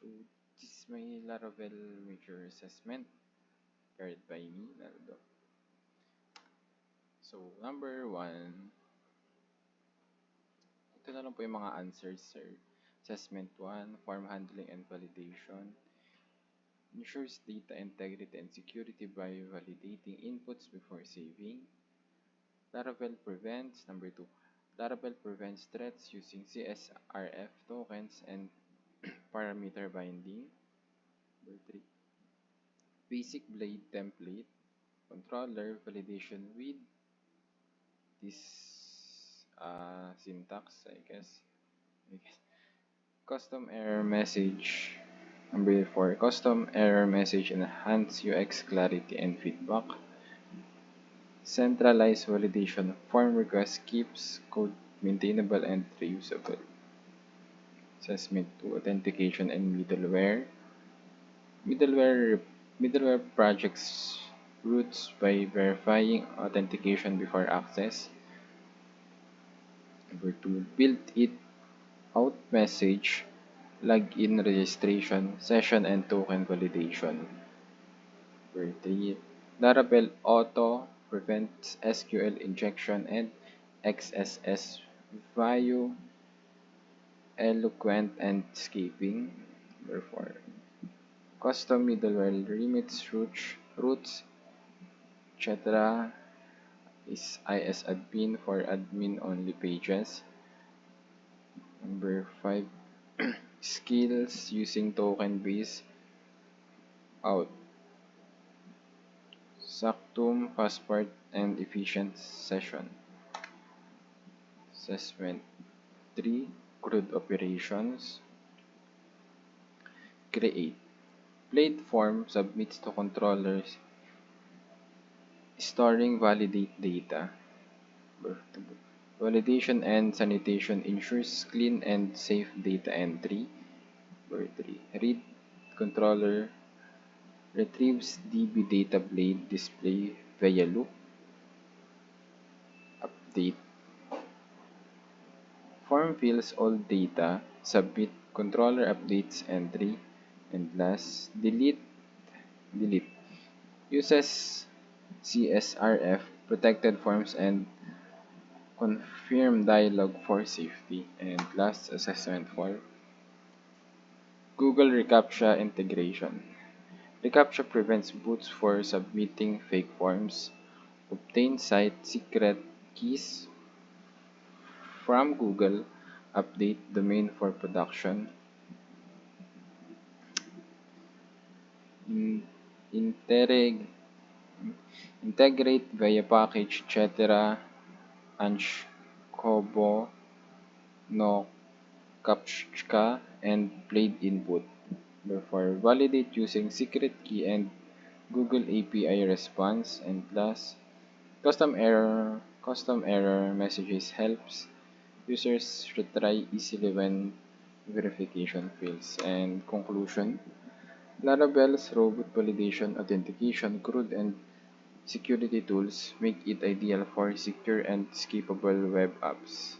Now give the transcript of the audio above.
So, this is my Laravel major assessment prepared by me, Naldo. So, number 1, ito na lang po yung mga answers, sir. Assessment 1, form handling and validation. Ensures data integrity and security by validating inputs before saving. Laravel prevents, number 2, Laravel prevents threats using CSRF tokens and parameter binding. Number 3, basic blade template controller validation with this syntax, I guess. Custom error message. Number 4, custom error message enhance UX clarity and feedback. Centralized validation form request keeps code maintainable and reusable. Assessment 2, authentication and middleware. Middleware projects roots by verifying authentication before access. Number 2, build it out message, login registration, session and token validation. Number 3, Laravel Auto prevents SQL injection and XSS value, eloquent and skipping. Number 4, custom middleware limits routes, etc. is ISAdmin for admin-only pages. Number 5, skills using token-based out. Saktum, passport, and efficient session. Assessment 3, CRUD operations. Create. Blade form submits to controllers storing validate data. Validation and sanitation ensures clean and safe data entry. Number 3, read controller retrieves DB data blade display via loop. Update. Form fills all data. Submit controller updates entry. And last, delete. Uses CSRF protected forms and confirm dialog for safety. And last, assessment 4, Google reCAPTCHA integration. reCAPTCHA prevents bots for submitting fake forms. Obtain site secret keys from Google. Update domain for production. Integrate via package, etc. Anshkobo, no CAPTCHA, and blade input. Therefore, validate using secret key and Google API response. And last, custom error messages helps users retry easily when verification fails. And conclusion, Laravel's robot validation, authentication, CRUD, and security tools make it ideal for secure and scalable web apps.